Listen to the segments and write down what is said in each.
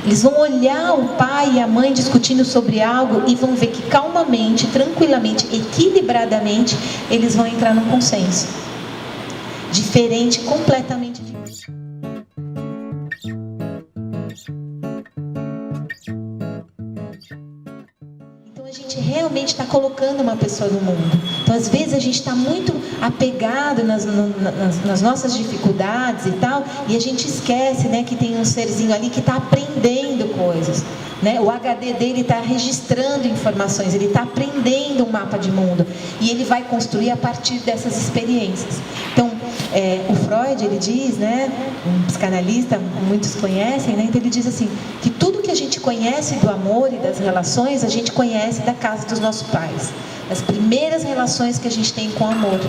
Eles vão olhar o pai e a mãe discutindo sobre algo e vão ver que calmamente, tranquilamente, equilibradamente, eles vão entrar num consenso. Diferente, completamente diferente. Então a gente realmente está colocando uma pessoa no mundo. Então às vezes a gente está muito apegado nas nossas dificuldades e tal, e a gente esquece, né, que tem um serzinho ali que está aprendendo coisas, né? O HD dele está registrando informações, ele está aprendendo um mapa de mundo, e ele vai construir a partir dessas experiências. Então o Freud, ele diz, né, um psicanalista, muitos conhecem, né, então ele diz assim, que tudo que a gente conhece do amor e das relações, a gente conhece da casa dos nossos pais, as primeiras relações que a gente tem com o amor.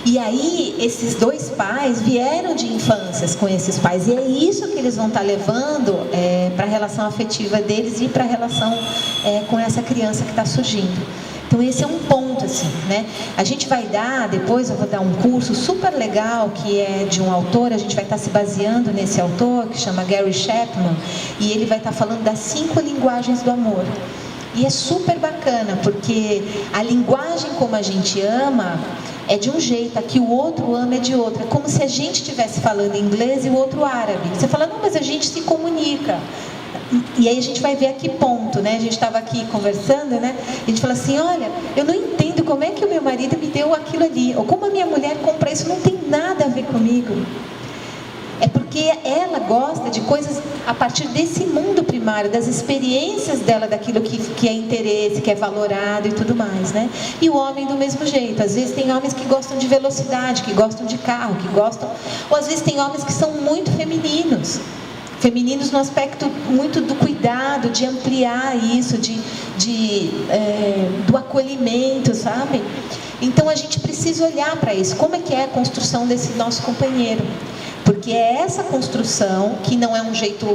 E aí, esses dois pais vieram de infâncias com esses pais, e é isso que eles vão estar levando para a relação afetiva deles e para a relação com essa criança que está surgindo. Então esse é um ponto, assim, né? A gente vai dar, depois eu vou dar um curso super legal, que é de um autor, a gente vai estar se baseando nesse autor, que chama Gary Chapman, e ele vai estar falando das 5 linguagens do amor. E é super bacana, porque a linguagem como a gente ama é de um jeito, a que o outro ama é de outro. É como se a gente estivesse falando inglês e o outro árabe. Você fala, não, mas a gente se comunica. E aí a gente vai ver a que ponto, né? A gente estava aqui conversando, né? A gente fala assim, olha, eu não entendo como é que o meu marido me deu aquilo ali, ou como a minha mulher compra isso, não tem nada a ver comigo. É porque ela gosta de coisas a partir desse mundo primário, das experiências dela, daquilo que é interesse, que é valorado e tudo mais, né? E o homem do mesmo jeito. Às vezes tem homens que gostam de velocidade, que gostam de carro, que gostam... Ou às vezes tem homens que são muito femininos. Femininos no aspecto muito do cuidado, de ampliar isso, do acolhimento, sabe? Então a gente precisa olhar para isso. Como é que é a construção desse nosso companheiro? Porque é essa construção, que não é um jeito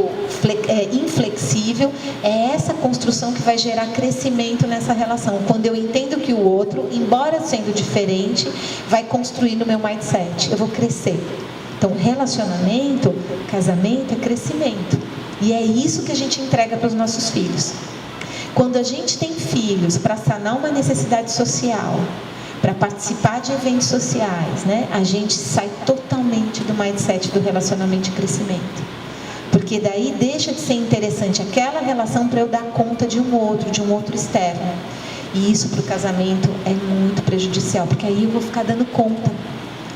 inflexível, é essa construção que vai gerar crescimento nessa relação. Quando eu entendo que o outro, embora sendo diferente, vai construir no meu mindset. Eu vou crescer. Então, relacionamento, casamento é crescimento. E é isso que a gente entrega para os nossos filhos. Quando a gente tem filhos para sanar uma necessidade social, para participar de eventos sociais, né, a gente sai totalmente do mindset do relacionamento de crescimento. Porque daí deixa de ser interessante aquela relação para eu dar conta de um outro externo. E isso para o casamento é muito prejudicial, porque aí eu vou ficar dando conta.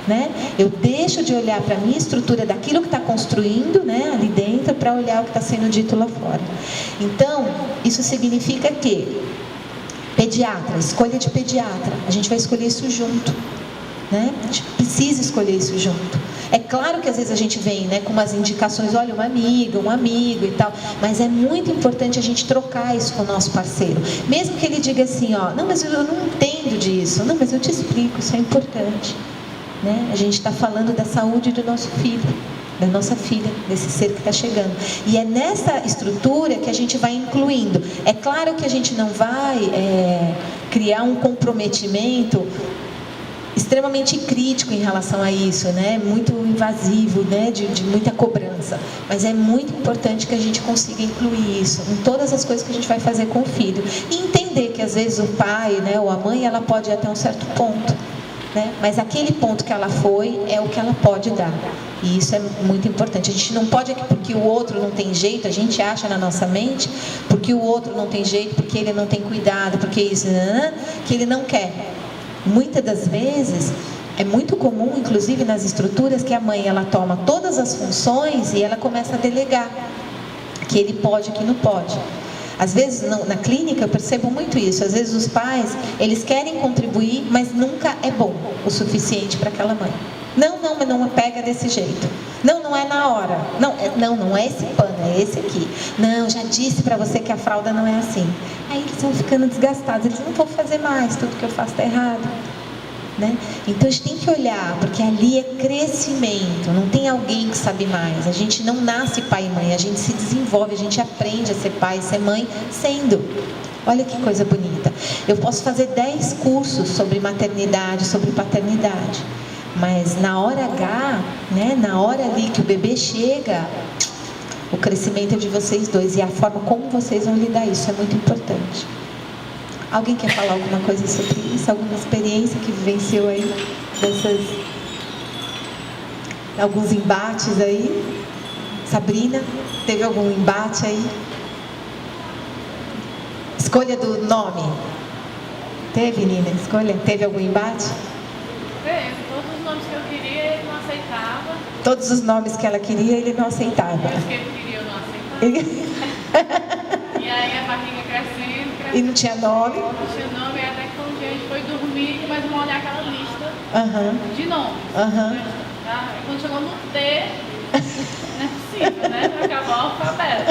Né? Eu deixo de olhar para a minha estrutura daquilo que está construindo, né, ali dentro, para olhar o que está sendo dito lá fora. Então, isso significa que pediatra, escolha de pediatra, a gente vai escolher isso junto, né? A gente precisa escolher isso junto. É claro que às vezes a gente vem, né, com umas indicações, olha, uma amiga, um amigo e tal, mas é muito importante a gente trocar isso com o nosso parceiro. Mesmo que ele diga assim, ó, não, mas eu não entendo disso, não, mas eu te explico, isso é importante. Né? A gente está falando da saúde do nosso filho, da nossa filha, desse ser que está chegando. E é nessa estrutura que a gente vai incluindo. É claro que a gente não vai criar um comprometimento extremamente crítico em relação a isso, né? Muito invasivo, né? de muita cobrança. Mas é muito importante que a gente consiga incluir isso em todas as coisas que a gente vai fazer com o filho. E entender que às vezes o pai, né, ou a mãe, ela pode ir até um certo ponto. Né? Mas aquele ponto que ela foi é o que ela pode dar. E isso é muito importante. A gente não pode, porque o outro não tem jeito, a gente acha na nossa mente, porque o outro não tem jeito, porque ele não tem cuidado, porque isso, que ele não quer. Muitas das vezes, é muito comum, inclusive nas estruturas, que a mãe ela toma todas as funções e ela começa a delegar. Que ele pode, que não pode. Às vezes, na clínica, eu percebo muito isso. Às vezes, os pais, eles querem contribuir, mas nunca é bom o suficiente para aquela mãe. Não, mas não pega desse jeito. Não é na hora. Não é esse pano, é esse aqui. Não, já disse para você que a fralda não é assim. Aí eles vão ficando desgastados. Eles não vão fazer mais, tudo que eu faço está errado. Né? Então a gente tem que olhar, porque ali é crescimento, não tem alguém que sabe mais. A gente não nasce pai e mãe, a gente se desenvolve, a gente aprende a ser pai e ser mãe sendo. Olha que coisa bonita. Eu posso fazer 10 cursos sobre maternidade, sobre paternidade, mas na hora H, né, na hora ali que o bebê chega, O crescimento é de vocês dois e a forma como vocês vão lidar isso é muito importante. Alguém quer falar alguma coisa sobre isso? Alguma experiência que vivenciou aí alguns embates aí? Sabrina, teve algum embate aí? Escolha do nome. Teve, Nina? Escolha? Teve algum embate? Teve. Todos os nomes que eu queria, ele não aceitava. Todos os nomes que ela queria, ele não aceitava. Os que ele queria, eu não aceitava. E aí a barriga crescendo. E não tinha nome? Não tinha nome, e até que quando a gente foi dormir, começamos a olhar aquela lista de nomes. E quando chegou no T, não é possível, né? Acabou o alfabeto.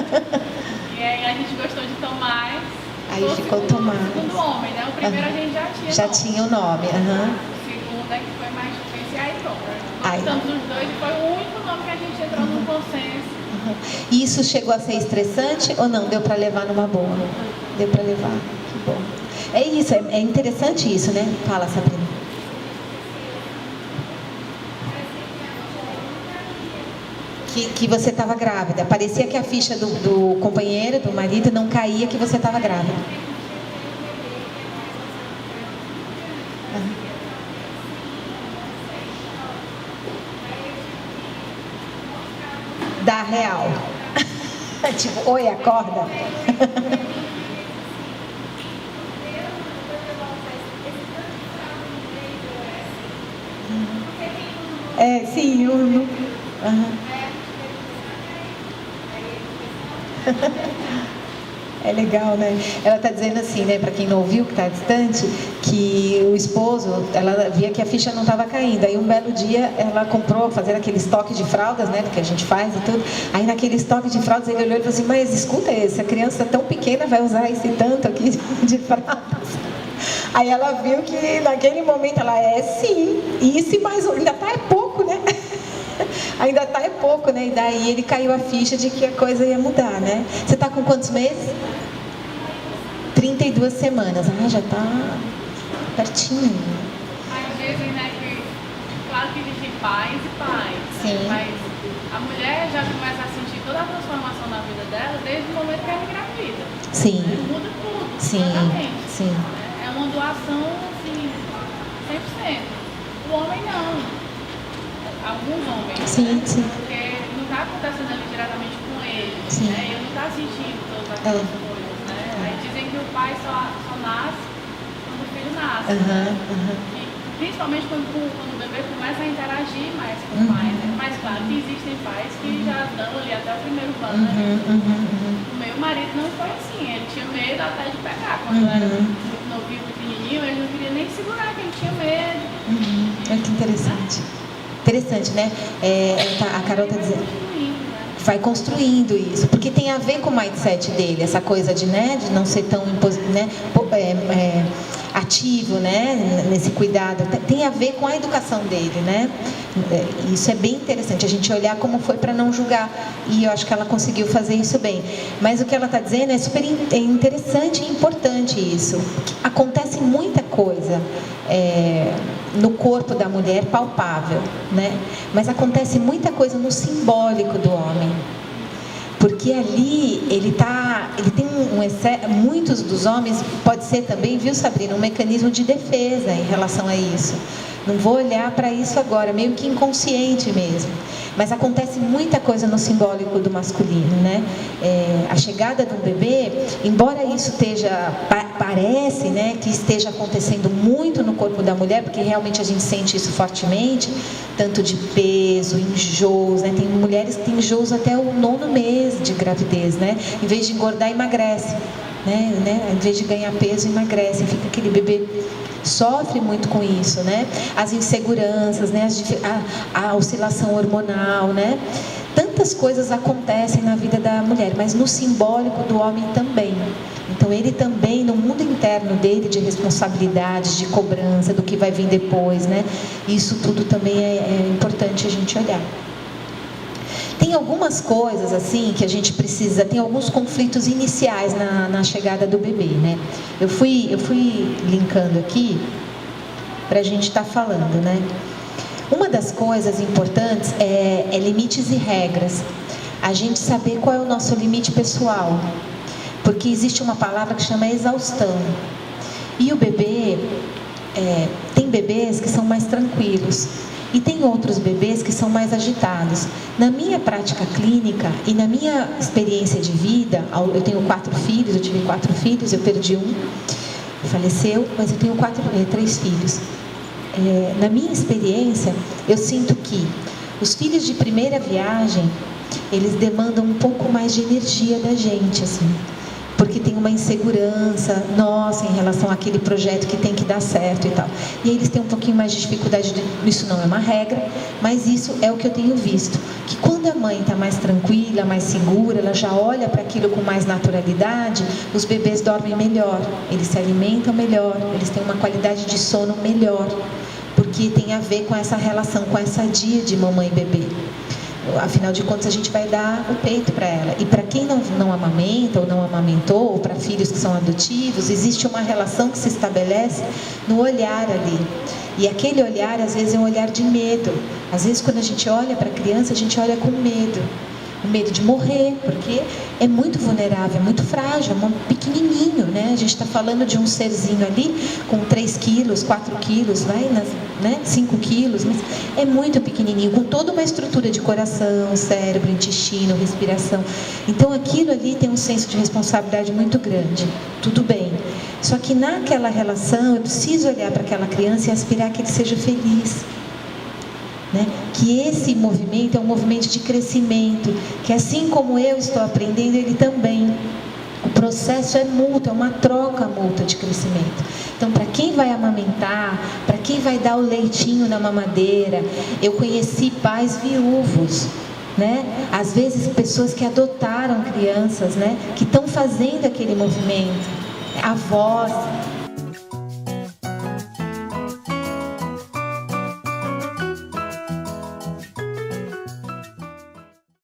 E aí a gente gostou de tomar. Aí ficou Tomás. O segundo homem, né? O primeiro a gente já tinha o nome. O segundo é que foi mais difícil, e aí pronto. Estamos os dois e foi o único nome que a gente entrou num consenso. E isso chegou a ser estressante ou não? Deu para levar numa boa? Deu para levar, que bom. É isso, é interessante isso, né? Fala, Sabrina. Que você estava grávida. Parecia que a ficha do companheiro, do marido, não caía que você estava grávida. Da real. Tipo, oi, acorda. Sim, eu não... É legal, né? Ela está dizendo assim, né, para quem não ouviu, que está distante, que o esposo, ela via que a ficha não estava caindo. Aí um belo dia ela comprou, fazendo aquele estoque de fraldas, né, que a gente faz e tudo. Aí naquele estoque de fraldas ele olhou e falou assim: mas escuta, essa criança tão pequena vai usar esse tanto aqui de fraldas? Aí ela viu que naquele momento ela sim, isso e mais ainda está pouco, né? Ainda está pouco, né? E daí ele caiu a ficha de que a coisa ia mudar, né? Você está com quantos meses? 32 semanas. Já está pertinho. Aí dizem, né, que claro que existem pais e pais. Sim. Mas a mulher já começa a sentir toda a transformação na vida dela desde o momento que ela engravida. Sim. Muda tudo. Sim. Sim. É uma doação, assim, 100%. O homem não. Alguns homens. Sim, sim. Porque não está acontecendo ali diretamente com ele. Sim. Né? Ele não está sentindo todas aquelas coisas. Né? Aí dizem que o pai só nasce quando o filho nasce. E, principalmente quando o bebê começa a interagir mais com o pai. Né? Mas claro que existem pais que já dão ali até o primeiro banho. O meu marido não foi assim. Ele tinha medo até de pegar. Quando era muito novinho, pequenininho, ele não queria nem segurar, que ele tinha medo. Olha que interessante. Interessante, né? A Carol está dizendo, vai construindo isso, porque tem a ver com o mindset dele, essa coisa de não ser tão ativo, né? Nesse cuidado, tem a ver com a educação dele, né? Isso é bem interessante, a gente olhar como foi para não julgar, e eu acho que ela conseguiu fazer isso bem. Mas o que ela está dizendo é super interessante e importante isso. Acontece muita coisa no corpo da mulher palpável, né? Mas acontece muita coisa no simbólico do homem, porque ali ele tem um excesso. Muitos dos homens, pode ser também, viu, Sabrina, um mecanismo de defesa em relação a isso. Não vou olhar para isso agora, meio que inconsciente mesmo. Mas acontece muita coisa no simbólico do masculino, né? A chegada de um bebê, embora isso parece, né, que esteja acontecendo muito no corpo da mulher, porque realmente a gente sente isso fortemente, tanto de peso, enjoos, né? Tem mulheres que têm enjoos até o 9º mês de gravidez, né? Em vez de engordar, emagrece, né? Em vez de ganhar peso, emagrece, fica aquele bebê sofre muito com isso, né? As inseguranças, né? A oscilação hormonal, né? Tantas coisas acontecem na vida da mulher, mas no simbólico do homem também. Então ele também, no mundo interno dele, de responsabilidades, de cobrança, do que vai vir depois, né? Isso tudo também é importante a gente olhar. Tem algumas coisas assim que a gente precisa, tem alguns conflitos iniciais na chegada do bebê, né? Eu fui linkando aqui para a gente estar falando, né? Uma das coisas importantes é limites e regras. a gente saber qual é o nosso limite pessoal, porque existe uma palavra que chama exaustão. E o bebê, tem bebês que são mais tranquilos e tem outros bebês que são mais agitados. Na minha prática clínica e na minha experiência de vida, eu tenho 4 filhos, eu tive 4 filhos, eu perdi um, faleceu, mas eu tenho 3 filhos. Na minha experiência, eu sinto que os filhos de primeira viagem, eles demandam um pouco mais de energia da gente, assim, porque tem uma insegurança nossa em relação àquele projeto que tem que dar certo e tal. E aí eles têm um pouquinho mais de dificuldade, isso não é uma regra, mas isso é o que eu tenho visto, que quando a mãe está mais tranquila, mais segura, ela já olha para aquilo com mais naturalidade, os bebês dormem melhor, eles se alimentam melhor, eles têm uma qualidade de sono melhor, porque tem a ver com essa relação, com essa dia de mamãe e bebê. Afinal de contas, a gente vai dar o peito para ela. E para quem não amamenta ou não amamentou, ou para filhos que são adotivos, existe uma relação que se estabelece no olhar ali. E aquele olhar, às vezes, é um olhar de medo. Às vezes, quando a gente olha para a criança, a gente olha com medo. O medo de morrer, porque é muito vulnerável, é muito frágil, é pequenininho, né? A gente está falando de um serzinho ali com 3 quilos, 4 quilos, 5 quilos, mas é muito pequenininho, com toda uma estrutura de coração, cérebro, intestino, respiração. Então aquilo ali tem um senso de responsabilidade muito grande. Tudo bem. Só que naquela relação eu preciso olhar para aquela criança e aspirar que ele seja feliz. Né? Que esse movimento é um movimento de crescimento, que assim como eu estou aprendendo, ele também. O processo é mútuo, é uma troca mútua de crescimento. Então, para quem vai amamentar, para quem vai dar o leitinho na mamadeira, eu conheci pais viúvos, né? Às vezes pessoas que adotaram crianças, né? Que estão fazendo aquele movimento, avós,